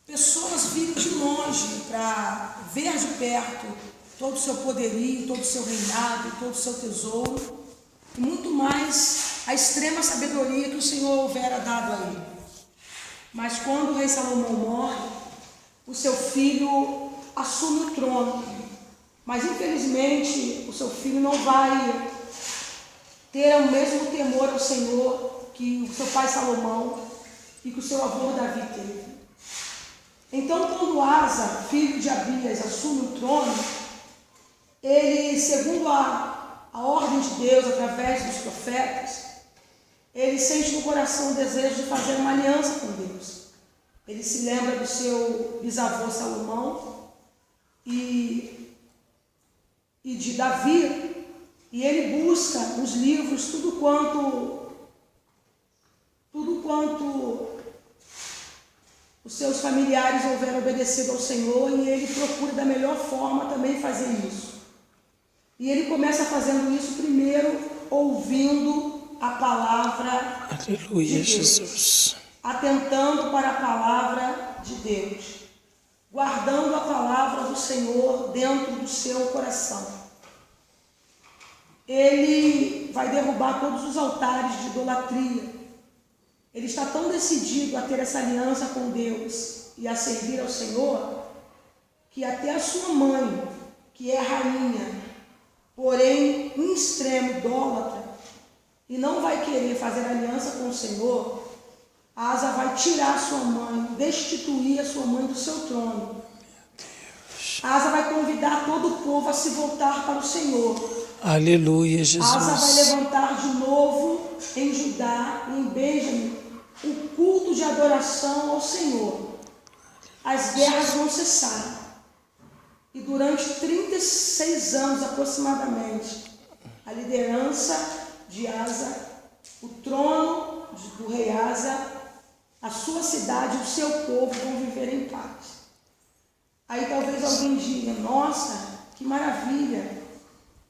pessoas virem de longe para ver de perto todo o seu poderio, todo o seu reinado, todo o seu tesouro, e muito mais a extrema sabedoria que o Senhor houvera dado a ele. Mas quando o rei Salomão morre, o seu filho assume o trono, mas infelizmente o seu filho não vai ter o mesmo temor ao Senhor que o seu pai Salomão e que o seu avô Davi teve. Então, quando Asa, filho de Abias, assume o trono, ele, segundo a ordem de Deus, através dos profetas, ele sente no coração o desejo de fazer uma aliança com Deus. Ele se lembra do seu bisavô Salomão e de Davi, e ele busca nos livros tudo quanto os seus familiares houveram obedecido ao Senhor, e ele procura da melhor forma também fazer isso. E ele começa fazendo isso primeiro ouvindo a palavra Aleluia, de Deus, Jesus. atentando para a palavra de Deus, guardando a palavra do Senhor dentro do seu coração. Ele vai derrubar todos os altares de idolatria. Ele está tão decidido a ter essa aliança com Deus e a servir ao Senhor, que até a sua mãe, que é rainha, porém em extremo idólatra, e não vai querer fazer aliança com o Senhor, Asa vai tirar sua mãe, destituir a sua mãe do seu trono. Asa vai convidar todo o povo a se voltar para o Senhor. Aleluia, Jesus. Asa vai levantar de novo em Judá e em Benjamim o culto de adoração ao Senhor. As guerras vão cessar. E durante 36 anos aproximadamente, a liderança de Asa, o trono do rei Asa, a sua cidade e o seu povo vão viver em paz. Aí talvez alguém diga: nossa, que maravilha!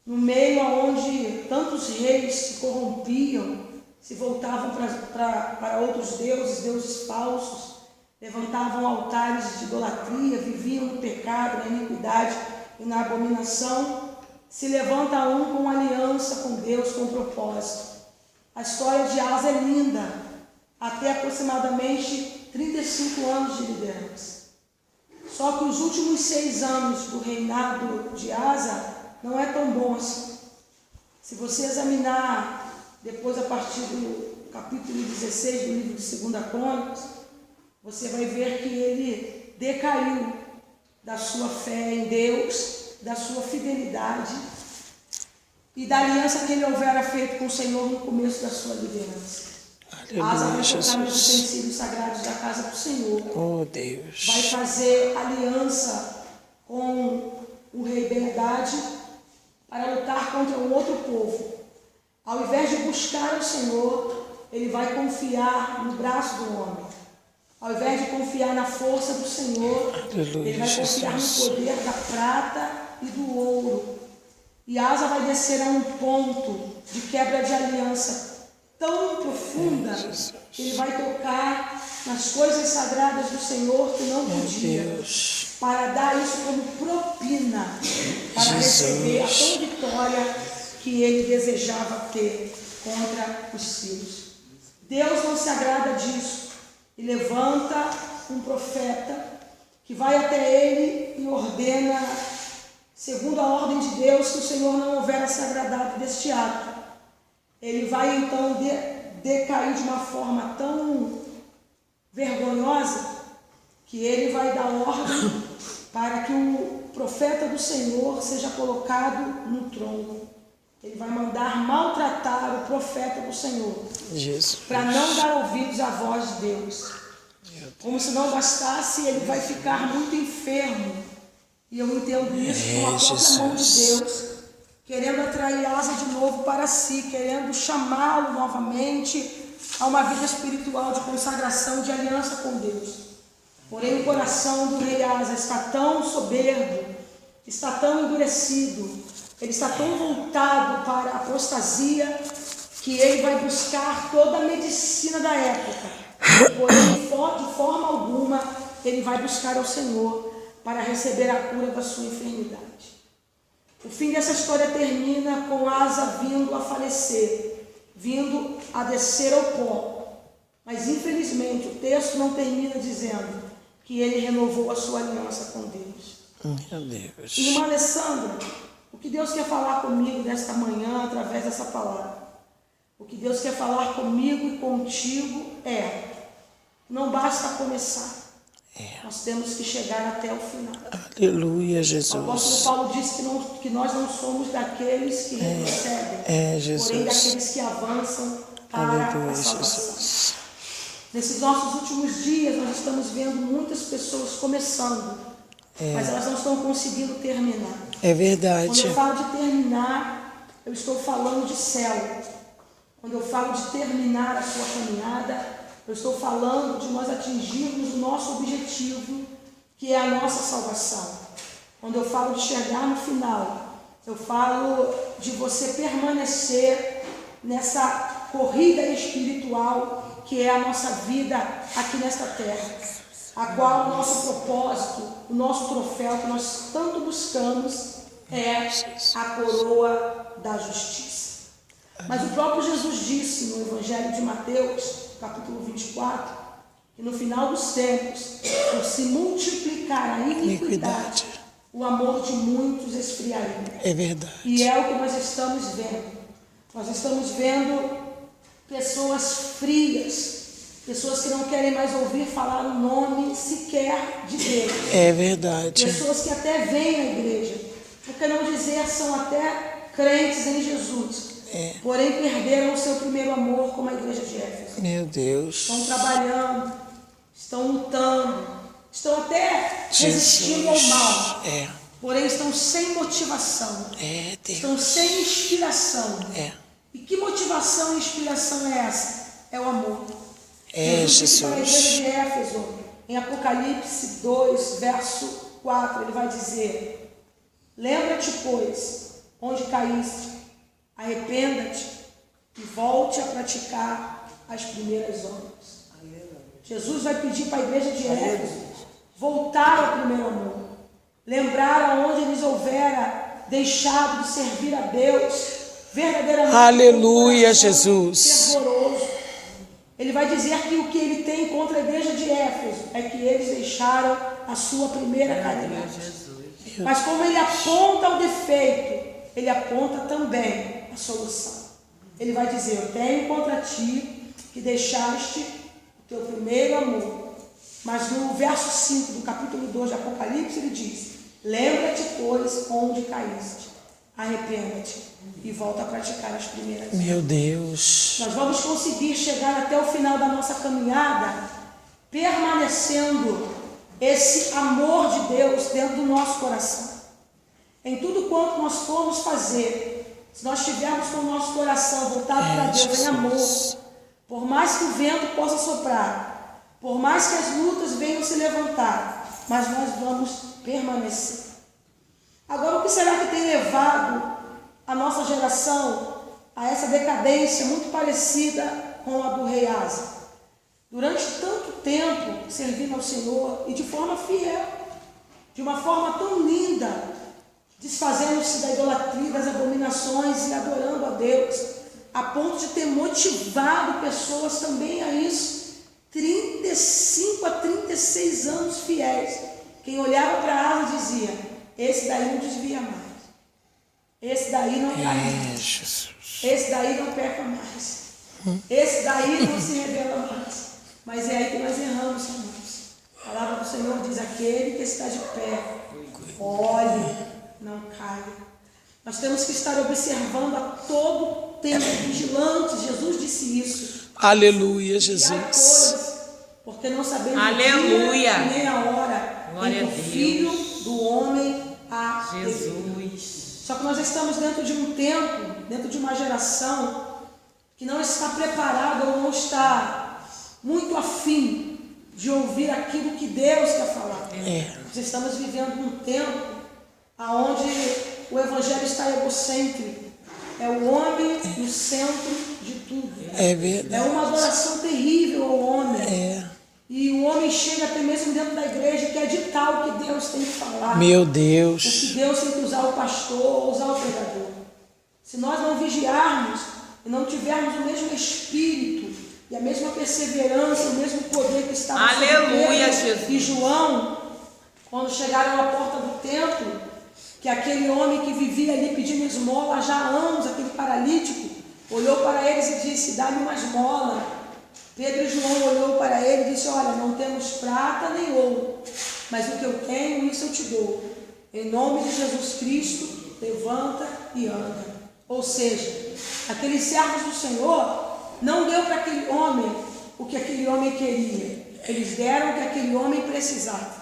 No meio onde tantos reis se corrompiam, se voltavam para outros deuses falsos, levantavam altares de idolatria, viviam no pecado, na iniquidade e na abominação, se levanta um com aliança com Deus, com propósito. A história de Asa é linda, até aproximadamente 35 anos de liderança. Só que os últimos 6 anos do reinado de Asa não é tão bom assim. Se você examinar depois a partir do capítulo 16 do livro de 2 Crônicas, você vai ver que ele decaiu da sua fé em Deus, da sua fidelidade e da aliança que ele houvera feito com o Senhor no começo da sua liderança. Asa vai tocar nos utensílios sagrados da casa do Senhor. Oh, Deus. Vai fazer aliança com o rei Ben-Hadad para lutar contra um outro povo. Ao invés de buscar o Senhor, ele vai confiar no braço do homem. Ao invés de confiar na força do Senhor, Aleluia, ele vai confiar no Jesus. poder da prata e do ouro. E Asa vai descer a um ponto de quebra de aliança tão profunda que ele vai tocar nas coisas sagradas do Senhor que não podia, Deus. para dar isso como propina, para receber a tão vitória que ele desejava ter contra os filhos. Deus não se agrada disso e levanta um profeta que vai até ele e ordena, segundo a ordem de Deus, que o Senhor não houvera se agradado deste ato. Ele vai então decair de uma forma tão vergonhosa que ele vai dar ordem para que o profeta do Senhor seja colocado no trono. Ele vai mandar maltratar o profeta do Senhor, para não dar ouvidos à voz de Deus. Como se não bastasse, ele vai ficar muito enfermo. E eu entendo isso com a própria mão de Deus, querendo atrair Asa de novo para si, querendo chamá-lo novamente a uma vida espiritual de consagração, de aliança com Deus. Porém, o coração do rei Asa está tão soberbo, está tão endurecido, ele está tão voltado para a apostasia, que ele vai buscar toda a medicina da época, porém de forma alguma ele vai buscar ao Senhor para receber a cura da sua enfermidade. O fim dessa história termina com Asa vindo a falecer, vindo a descer ao pó. Mas infelizmente o texto não termina dizendo que ele renovou a sua aliança com Deus. Meu Deus. Irmã Alessandra, o que Deus quer falar comigo nesta manhã através dessa palavra? O que Deus quer falar comigo e contigo não basta começar. Nós temos que chegar até o final. Aleluia, O Jesus. apóstolo Paulo disse que nós não somos daqueles que retrocedem, Jesus. porém daqueles que avançam para Aleluia, a salvação. Jesus. Nesses nossos últimos dias, nós estamos vendo muitas pessoas começando, mas elas não estão conseguindo terminar. É Quando verdade. eu falo de terminar, eu estou falando de céu. Quando eu falo de terminar a sua caminhada, eu estou falando de nós atingirmos o nosso objetivo, que é a nossa salvação. Quando eu falo de chegar no final, eu falo de você permanecer nessa corrida espiritual, que é a nossa vida aqui nesta terra, a qual o nosso propósito, o nosso troféu que nós tanto buscamos é a coroa da justiça. Mas o próprio Jesus disse no Evangelho de Mateus, capítulo 24, que no final dos tempos, por se multiplicar a iniquidade, o amor de muitos esfriaria. É verdade. E é o que nós estamos vendo. Nós estamos vendo pessoas frias, pessoas que não querem mais ouvir falar o nome sequer de Deus. É verdade. Pessoas que até vêm à igreja, por que não dizer são até crentes em Jesus, porém perderam o seu primeiro amor, como a igreja de Éfeso. Meu Deus. Estão trabalhando, estão lutando, estão até resistindo ao mal, porém estão sem motivação, Deus. estão sem inspiração. E que motivação e inspiração é essa? É o amor. Jesus disse para a igreja de Éfeso, em Apocalipse 2, verso 4, ele vai dizer: lembra-te, pois, onde caíste, arrependa-te e volte a praticar as primeiras obras. Jesus vai pedir para a igreja de Éfeso voltar ao primeiro amor, lembrar aonde eles houvera deixado de servir a Deus verdadeiramente. Aleluia, Jesus. Fervoroso. Ele vai dizer que o que ele tem contra a igreja de Éfeso é que eles deixaram a sua primeira caridade. Mas como ele aponta o defeito, ele aponta também a solução. Ele vai dizer: eu tenho contra ti que deixaste o teu primeiro amor. Mas no verso 5 do capítulo 2 de Apocalipse ele diz: lembra-te, pois, onde caíste, arrependa-te e volta a praticar as primeiras. Meu Deus. Nós vamos conseguir chegar até o final da nossa caminhada permanecendo esse amor de Deus dentro do nosso coração. Em tudo quanto nós formos fazer, se nós estivermos com o nosso coração voltado para Deus em amor, por mais que o vento possa soprar, por mais que as lutas venham se levantar, mas nós vamos permanecer. Agora, o que será que tem levado a nossa geração a essa decadência muito parecida com a do rei Asa? Durante tanto tempo servindo ao Senhor e de forma fiel, de uma forma tão linda, desfazendo-se da idolatria, das abominações e adorando a Deus, a ponto de ter motivado pessoas também a isso. 35 a 36 anos fiéis. Quem olhava para Asa dizia: esse daí não desvia mais, esse daí não cai mais, esse daí não peca mais, esse daí não se revela mais. Mas é aí que nós erramos, irmãos. A palavra do Senhor diz: aquele que está de pé, olhe, não caia. Nós temos que estar observando a todo tempo, vigilantes. Jesus disse isso. Aleluia, Jesus. Porque não sabemos Aleluia. o dia nem a hora Glória em a que o Deus. Filho do Homem há de vir. Jesus. Só que nós estamos dentro de um tempo, dentro de uma geração que não está preparada ou não está muito afim de ouvir aquilo que Deus quer falar. Nós estamos vivendo um tempo onde o Evangelho está egocêntrico. É o homem no centro de tudo. É verdade. É uma adoração terrível ao homem. E o homem chega até mesmo dentro da igreja e quer ditar o que Deus tem que falar. Meu O que Deus. Deus tem que usar o pastor ou usar o pregador. Se nós não vigiarmos e não tivermos o mesmo espírito e a mesma perseverança, o mesmo poder que estava sobre Pedro e João, quando chegaram à porta do templo, que aquele homem que vivia ali pedindo esmola há já anos, aquele paralítico, olhou para eles e disse: dá-me uma esmola. Pedro e João olhou para ele e disse: olha, não temos prata nem ouro, mas o que eu tenho, isso eu te dou. Em nome de Jesus Cristo, levanta e anda. Ou seja, aqueles servos do Senhor não deu para aquele homem o que aquele homem queria. Eles deram o que aquele homem precisava.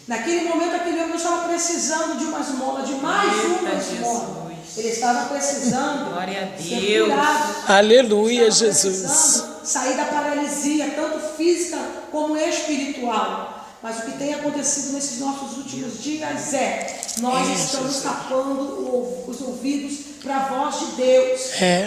Naquele momento, aquele homem não estava precisando de uma esmola, de mais uma esmola. Ele estava precisando ser curado. Aleluia, Jesus. Sair da paralisia, tanto física como espiritual. Mas o que tem acontecido nesses nossos últimos dias nós estamos tapando os ouvidos para a voz de Deus.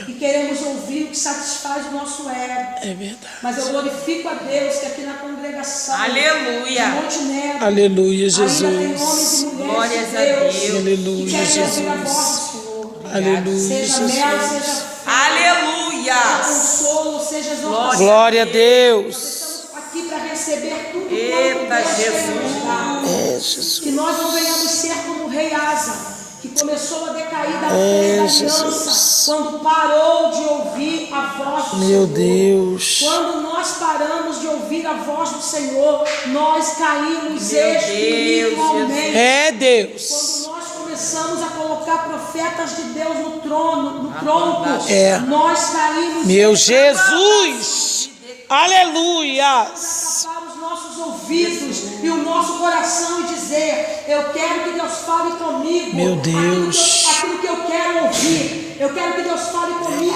E queremos ouvir o que satisfaz o nosso ego. É verdade. Mas eu glorifico a Deus que aqui na congregação Aleluia. de Montenegro, Aleluia, ainda tem Jesus. homens e mulheres Glórias de a Deus, Deus. Aleluia, que querem ouvir a voz Jesus. do Senhor. Aleluia, Seja mel, Jesus. seja Aleluia. consolo, seja exortação. Glória a Nós Deus. estamos aqui para receber tudo Eita, quanto Deus quer Jesus. nos dar. Jesus. Que nós não venhamos ser como o rei Asa, que começou a decair da fé da aliança, Jesus. quando parou de ouvir a voz do Meu Senhor. Deus. Quando nós paramos de ouvir a voz do Senhor, nós caímos espiritualmente. É Deus. Quando nós começamos a colocar profetas de Deus no trono, no tronco, nós caímos. Meu Jesus. Aleluia. Tapar os nossos ouvidos e o nosso coração e dizer: eu quero que Deus fale comigo. Meu Deus. Aquilo que eu quero ouvir. Eu quero que Deus fale comigo.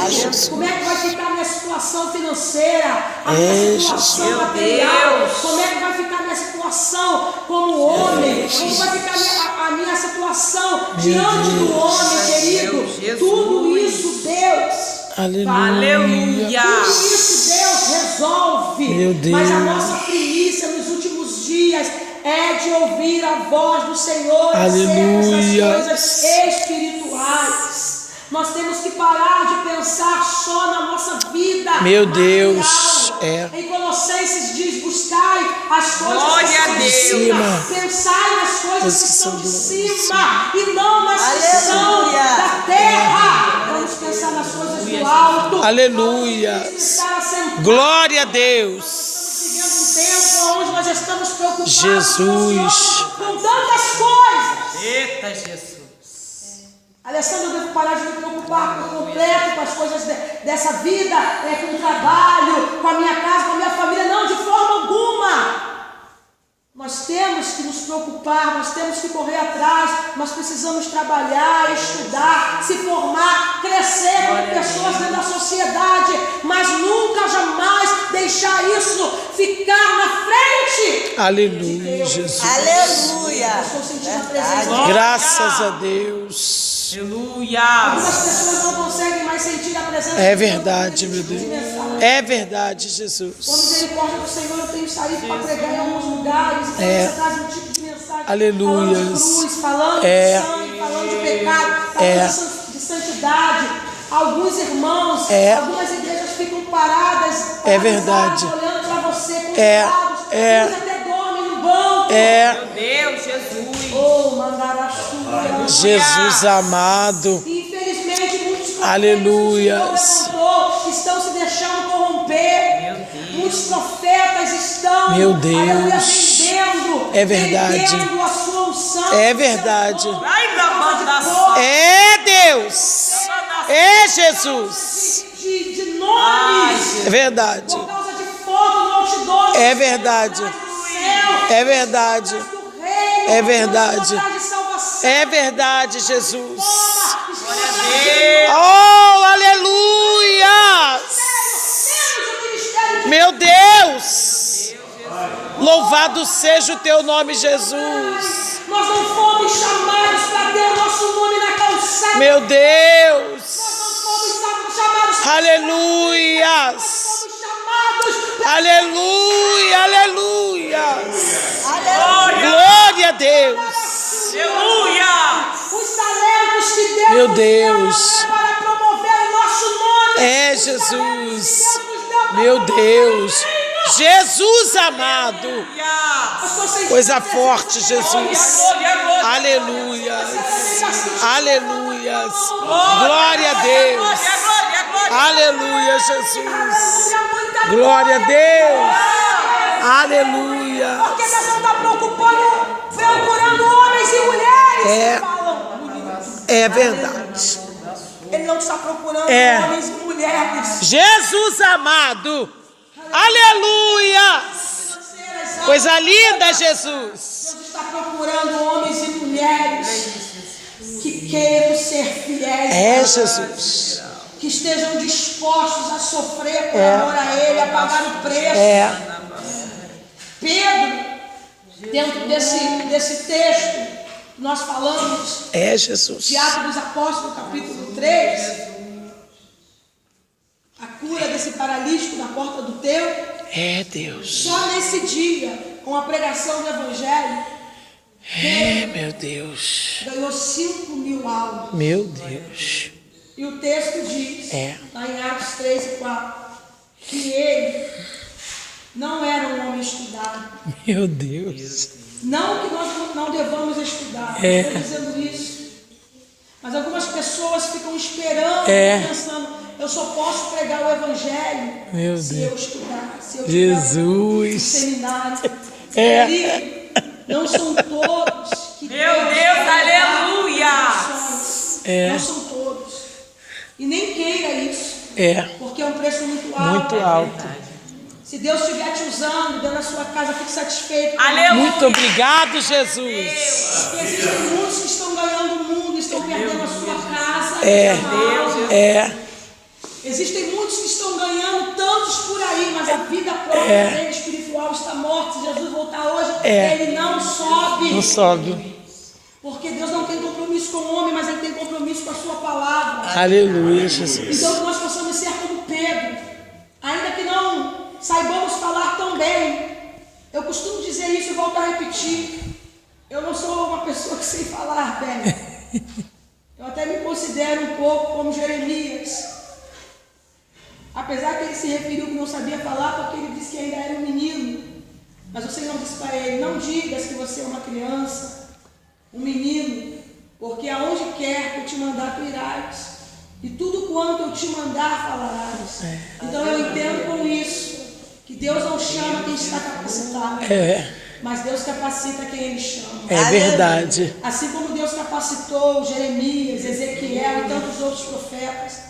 Como é que vai ficar a minha situação financeira? A minha situação material? Como é que vai ficar a minha situação como homem? Como vai ficar a minha situação diante do homem, querido? Tudo isso, Deus. Aleluia. Tudo isso Deus resolve. Meu Deus. Mas a nossa primícia nos últimos dias é de ouvir a voz do Senhor Aleluia. acerca das coisas espirituais. Nós temos que parar de pensar só na nossa vida. Meu material. Deus, Em Colossenses diz: buscai as coisas Glória que a são de Deus. cima. Pensai nas coisas que são de cima e não nas que são Aleluia. da terra. Vamos pensar nas coisas do alto. Aleluia. Estar assentado. Glória a Deus. Vivendo um tempo onde nós estamos preocupados Jesus. com tantas coisas. Eita, Jesus. Alessandro, eu devo parar de me preocupar por completo com as coisas dessa vida, com o trabalho, com a minha casa, com a minha família. Não, de forma alguma. Nós temos que nos preocupar, nós temos que correr atrás, nós precisamos trabalhar, estudar, se formar, crescer como pessoas dentro da sociedade, mas nunca, jamais deixar isso ficar na frente. Aleluia, Jesus. Aleluia. Estou sentindo a presença. Graças a Deus. Aleluia. Algumas pessoas não conseguem mais sentir a presença. É verdade, meu Deus. É verdade, Com a Jesus. misericórdia do Senhor, eu tenho saído para pregar em alguns lugares. Então você traz um tipo de mensagem. Aleluia. Falando de cruz, falando de sangue, falando de pecado, falando de santidade. Alguns irmãos, algumas igrejas ficam paradas. É verdade. Olhando para você com É. Alguns até dormem no banco. Meu Deus, Jesus. Oh, Mandarachura. Jesus amado. Infelizmente, muitos profetas Aleluias. que o Senhor levantou estão se deixando corromper. Meu Deus. Muitos profetas estão Meu Deus. aleluia, vendendo, É verdade. vendendo a sua unção. É verdade. Ai, da banda. É Deus. É Jesus. De nomes, É verdade. por causa de foto no outdoor. É verdade. É verdade. É verdade. É verdade, Jesus. Oh, aleluia! Meu Deus! Louvado seja o teu nome, Jesus. Nós não fomos chamados para ter o nosso nome na calçada. Meu Deus! Nós não fomos chamados Aleluia! Fomos chamados Aleluia, aleluia. Glória a Deus. Aleluia. Os talentos que Deus Meu nos Deus. deu para promover o nosso nome. É, Os Jesus. talentos que Deus nos deu para Meu promover Deus. o reino. Jesus amado. Eu estou sentindo Coisa a presença forte, do Senhor. Jesus. Glória. Aleluia. Glória a Deus. Aleluia, Jesus. Muita Glória a Deus. Aleluia. Porque Deus não está procurando homens e mulheres É. que falam bonito. É verdade. Ele não está procurando É. homens e mulheres. Jesus amado. Aleluia. Coisa linda, Jesus. Deus está procurando homens e mulheres que queiram ser fiéis. É, Jesus. Que estejam dispostos a sofrer por amor a Ele, a pagar o preço. É. Pedro, dentro desse texto, nós falamos É, Jesus. de Atos dos Apóstolos, capítulo 3, a cura desse paralítico na porta do templo. É, Deus. Só nesse dia, com a pregação do Evangelho, É, meu Deus. ganhou 5.000 almas. Meu Deus. E o texto diz, É. lá em Atos 3 e 4, que ele não era um homem estudado. Meu Deus. Não que nós não devamos estudar, É. não estou dizendo isso. Mas algumas pessoas ficam esperando, É. pensando, eu só posso pregar o Evangelho Meu se Deus. eu estudar, se eu tiver um Jesus. seminário. É. Querido, não são todos que Meu Deus, aleluia. É. Não são todos. E nem queira isso, É. porque é um preço muito alto. Muito alto. Se Deus estiver te usando, dentro da sua casa, fique satisfeito. Aleluia. Muito obrigado, Jesus. Porque existem muitos que estão ganhando o mundo, estão perdendo a sua casa. É. a sua alma. É. Existem muitos que estão ganhando tantos por aí, mas a vida própria dele espiritual está morta. Se Jesus voltar hoje, ele não sobe. Não sobe. Porque Deus não tem compromisso com o homem, mas ele tem compromisso com a sua palavra. Aleluia, Jesus. Então que nós possamos ser como Pedro, ainda que não saibamos falar tão bem. Eu costumo dizer isso e volto a repetir. Eu não sou uma pessoa que sei falar bem. Eu até me considero um pouco como Jeremias. Apesar que ele se referiu que não sabia falar, porque ele disse que ainda era um menino. Mas o Senhor disse para ele, não digas que você é uma criança, um menino, porque aonde quer que eu te mandar, tu irás. E tudo quanto eu te mandar, falarás. Então eu entendo com isso, que Deus não chama quem está capacitado. Mas Deus capacita quem Ele chama. É verdade. Assim como Deus capacitou Jeremias, Ezequiel e tantos outros profetas.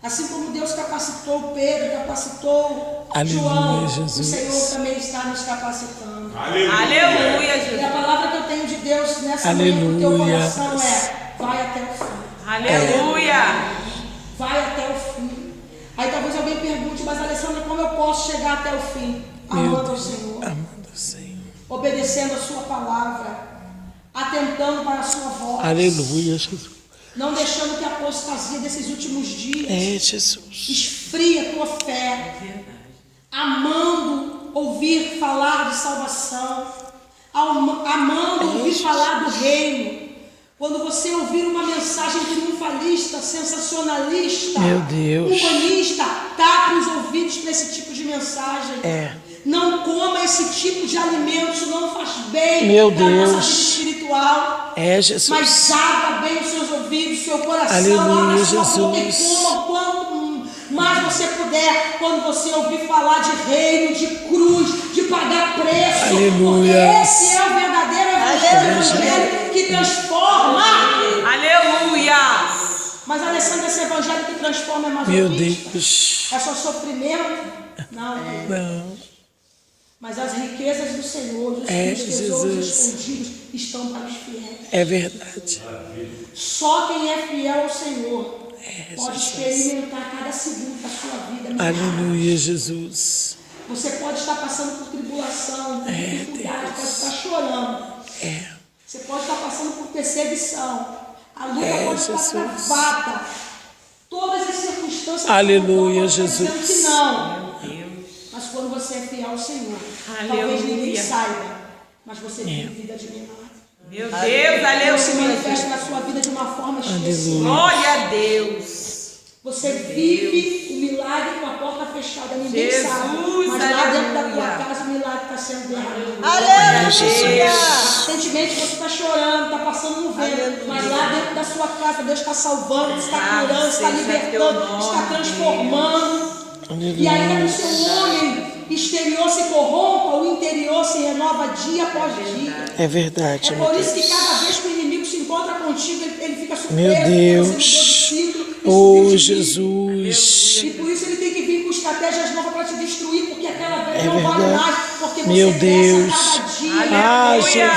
Assim como Deus capacitou Pedro, capacitou João, Jesus. o Senhor também está nos capacitando. Aleluia, E Jesus. a palavra que eu tenho de Deus nessa manhã no teu Aleluia. coração é: vai até o fim. Aleluia. Vai até o fim. Aí talvez alguém pergunte, mas Alessandra, como eu posso chegar até o fim? Amando ao Senhor, Amando o Senhor. obedecendo a sua palavra, atentando para a sua voz, Aleluia, Jesus. não deixando que a apostasia desses últimos dias É, Jesus. esfrie a tua fé, amando ouvir falar de salvação, amando ouvir falar do reino. Quando você ouvir uma mensagem triunfalista, sensacionalista, Meu Deus. humanista, tape os ouvidos para esse tipo de mensagem. Não coma esse tipo de alimento, isso não faz bem Meu para a nossa Deus. vida espiritual. É, Jesus. Mas abra bem os seus ouvidos, seu coração, Aleluia, abra sua boca e Jesus. coma quanto mais você puder, quando você ouvir falar de reino, de cruz, de pagar preço. Aleluia. Porque esse é o verdadeiro evangelho que transforma. Aleluia. Mas Alessandra, esse evangelho que transforma é mais Meu masoquista? Deus. É só sofrimento? Não. Não. Mas as riquezas do Senhor, os tesouros escondidos estão para os fiéis. É verdade. Só quem é fiel ao Senhor pode experimentar cada segundo da sua vida. Aleluia, Jesus. Você pode estar passando por tribulação, por dificuldade, pode estar chorando. Você pode estar passando por perseguição. A luta pode estar travada. Todas as circunstâncias. Aleluia, dizendo Jesus. que não. Mas quando você é fiel ao Senhor, Aleluia. talvez ninguém saiba, mas você tem vida de milagre. Meu Deus, Deus se aleluia. manifesta na sua vida de uma forma especial. Glória a Deus. Você vive o milagre com a porta fechada, ninguém Jesus, sabe. Mas lá dentro da tua aleluia. casa o milagre está sendo derramado. Aleluia! Recentemente você está chorando, está passando um vento, mas lá dentro da sua casa Deus está salvando, está curando, está seja teu libertando, nome, está transformando. E ainda que o seu homem exterior se corrompa, o interior se renova dia após dia. É verdade, É meu por isso que Deus. cada vez que o inimigo se encontra contigo, ele fica surpreso. Meu porque Deus. você mudou de ciclo, e Oh, subiu de nível. Jesus. E por isso ele tem que vir com estratégias novas para te destruir, porque aquela velha É não vale verdade. mais, porque você Meu cresce Deus. a cada dia. Ah, Aleluia.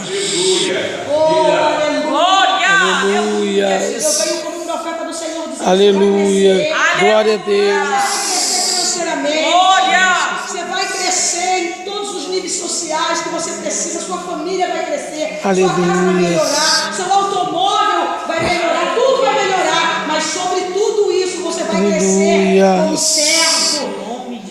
Jesus. Oh, aleluia. Glória. Aleluia. Eu venho como profeta do Senhor dizendo Aleluia. que você vai crescer. Glória a Deus. Vai crescer financeiramente. Glória. Você vai crescer em todos os níveis sociais que você precisa. Sua família vai crescer. Aleluia. Sua casa vai melhorar. Seu automóvel vai melhorar. Tudo vai melhorar. Mas sobre tudo isso você vai crescer Aleluia. como servo,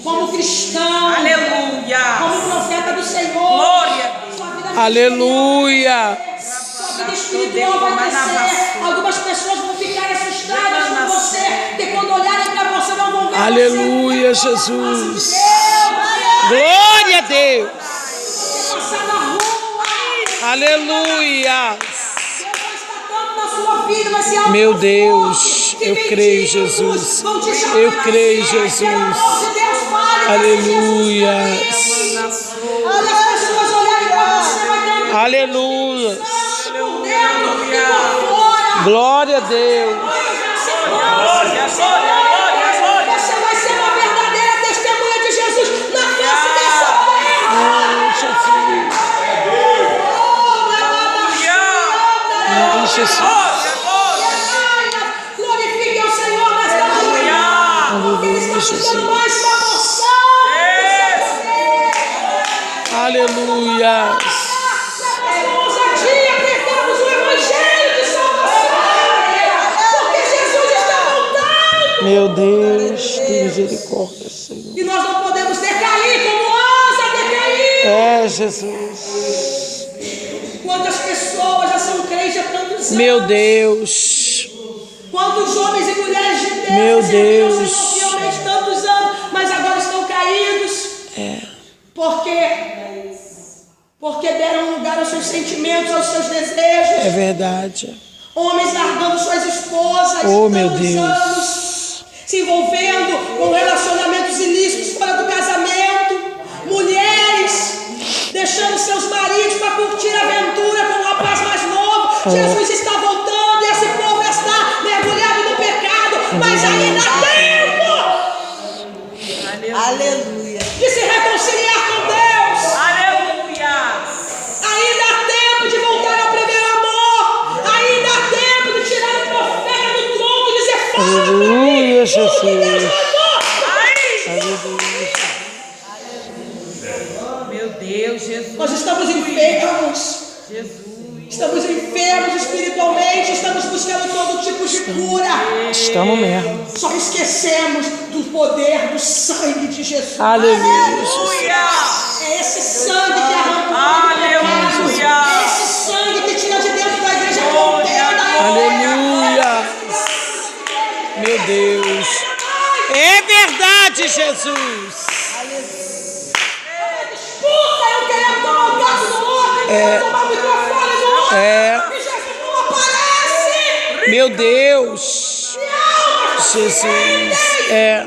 como cristão, Aleluia. como profeta do Senhor. Glória a Deus. Sua vida Aleluia. sua vida espiritual vai crescer. Algumas pessoas vão ficar assustadas com você, porque quando olharem para você não vão ver Aleluia, você. Jesus. Glória a Deus. Você passar na rua, Aleluia. Deus vai estar tanto na sua vida, vai ser algo Meu tão Deus, forte, que eu mentiras creio, Jesus. vão te chamar Eu a creio, ser. Jesus. Que o amor de Deus fale, Aleluia. Olha, as pessoas olharem para você, vai ter um Aleluia. por dentro e por fora. Glória a Deus. Glória, glória, glória. Você vai ser uma verdadeira testemunha de Jesus na face dessa terra. Oh, Jesus. Oh, Jesus. Glorifique ao Senhor nesta manhã, porque Ele está nos dando mais uma porção. Aleluia. Com ousadia, pregamos o Evangelho de salvação, porque Jesus está voltando. Meu Deus, que misericórdia, Senhor. E nós não podemos decair como ousa decair. É, Jesus. Quantas pessoas já são crentes há tantos anos? Meu Deus. Quantos homens e mulheres de Deus Meu serviram ao Deus. Senhor fielmente tantos anos, mas agora estão caídos. É. Por quê? Porque deram lugar aos seus sentimentos, aos seus desejos. É verdade. Homens largando suas esposas, Oh, meu tantos Deus. anos, se envolvendo com relacionamentos ilícitos fora do casamento. Mulheres deixando seus maridos para curtir a aventura com um rapaz mais novo. Jesus está voltando e esse povo está mergulhado no pecado, mas ainda há tempo Aleluia. de se reconciliar com Deus. Aleluia. Ainda há tempo de voltar ao primeiro amor. Ainda há tempo de tirar o profeta do tronco e dizer: fala pra mim Aleluia, o que Deus Jesus. mandou. Meu Deus, Jesus. Nós estamos enfermos. Jesus. Estamos enfermos espiritualmente. Estamos buscando todo tipo de cura. Estamos mesmo. Só esquecemos do poder do sangue de Jesus. Aleluia. Aleluia. É esse sangue que arranca o pecado. Aleluia. É esse sangue que tira de dentro da igreja contenda. Aleluia. Meu Deus. É verdade, Jesus. Puta, eu quero tomar o braço do outro. Eu quero tomar o microfone do outro. É. E Jesus não aparece. Meu Deus. Jesus. É.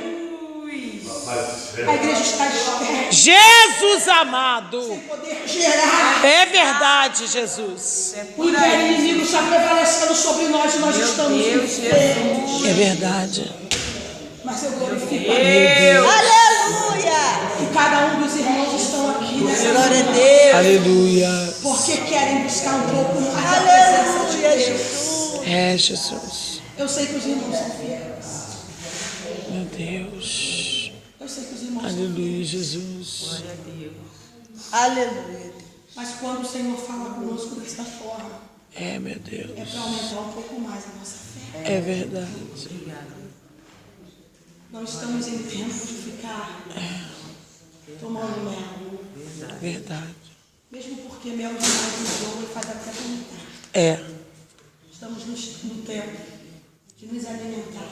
A igreja está estéril. Jesus amado. Poder gerar. É verdade, Jesus. O inimigo está prevalecendo sobre nós e nós estamos enfermos. É verdade. Mas eu glorifico a Deus. Aleluia. E cada um dos irmãos estão aqui nessa Glória a manhã, Deus. Aleluia. porque querem buscar um pouco mais da presença de Aleluia, Deus. Jesus. É, Jesus. Eu sei que os irmãos são fiéis. Meu Deus. Eu sei que os irmãos são Aleluia, Jesus. Aleluia. Mas quando o Senhor fala conosco dessa forma, É, meu é Deus. para aumentar um pouco mais a nossa fé. É verdade. Não estamos em tempo de ficar tomando mel. Verdade. Mesmo porque mel demais no jogo ele faz até vomitar. É. Estamos no tempo de nos alimentar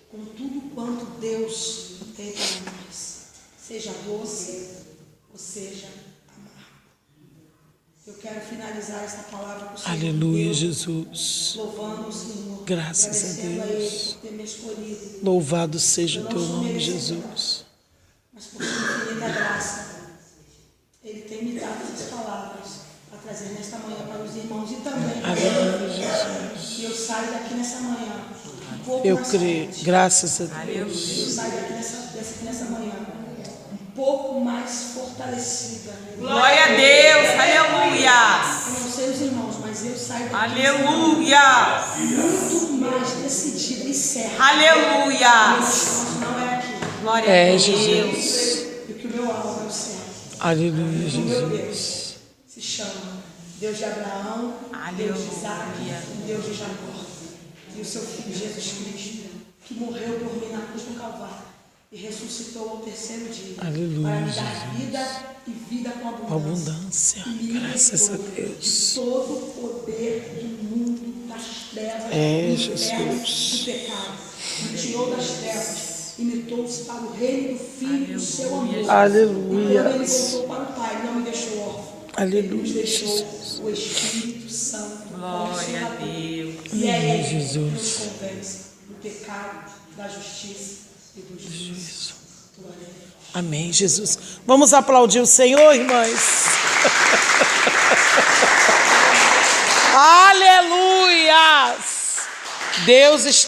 com tudo quanto Deus tem para nós. Seja doce ou seja amargo. Eu quero finalizar essa palavra com o Senhor. Aleluia, Deus, Jesus. louvando o Senhor. Graças a agradecendo Deus. Ele por ter me escolhido. Louvado seja Eu o não teu sou nome, merecedora, Jesus. mas por sua infinita graça, Ele tem me dado essas palavras para trazer nesta manhã para os irmãos e também para Aleluia, mim. Jesus. E eu saio daqui nessa manhã um pouco Eu mais creio. forte. Graças a Deus. Eu saio daqui nessa manhã um pouco mais fortalecida. Glória a Deus. Aleluia. Eu não sei os irmãos, mas eu saio daqui Aleluia. muito mais decidida e certa. Aleluia. Mas não é aqui. Glória a É, Deus. Jesus. E que o meu alvo é o céu. Aleluia, O meu Jesus. Deus se chama Deus de Abraão, Deus de Isaac e Deus de Jacó. E o seu Filho Jesus Cristo, que morreu por mim na cruz do Calvário e ressuscitou ao terceiro dia. Aleluia, Para me dar vida e vida com abundância. Abundância. E me Graças a libertou Deus. de todo o poder do mundo, das trevas, É, do inferno, Jesus. do pecado. Me tirou das trevas e me trouxe para o reino do Filho do seu amor. Aleluia. E quando ele voltou para o Pai, não me deixou órfão. Aleluia, Ele nos deixou Jesus. o Espírito Santo. Glória a Consolador. Deus. E é Ele que Jesus. nos convence do pecado, da justiça e do juízo. Glória a Deus. Amém, Jesus. Vamos aplaudir o Senhor, irmãs. Aleluia! Deus está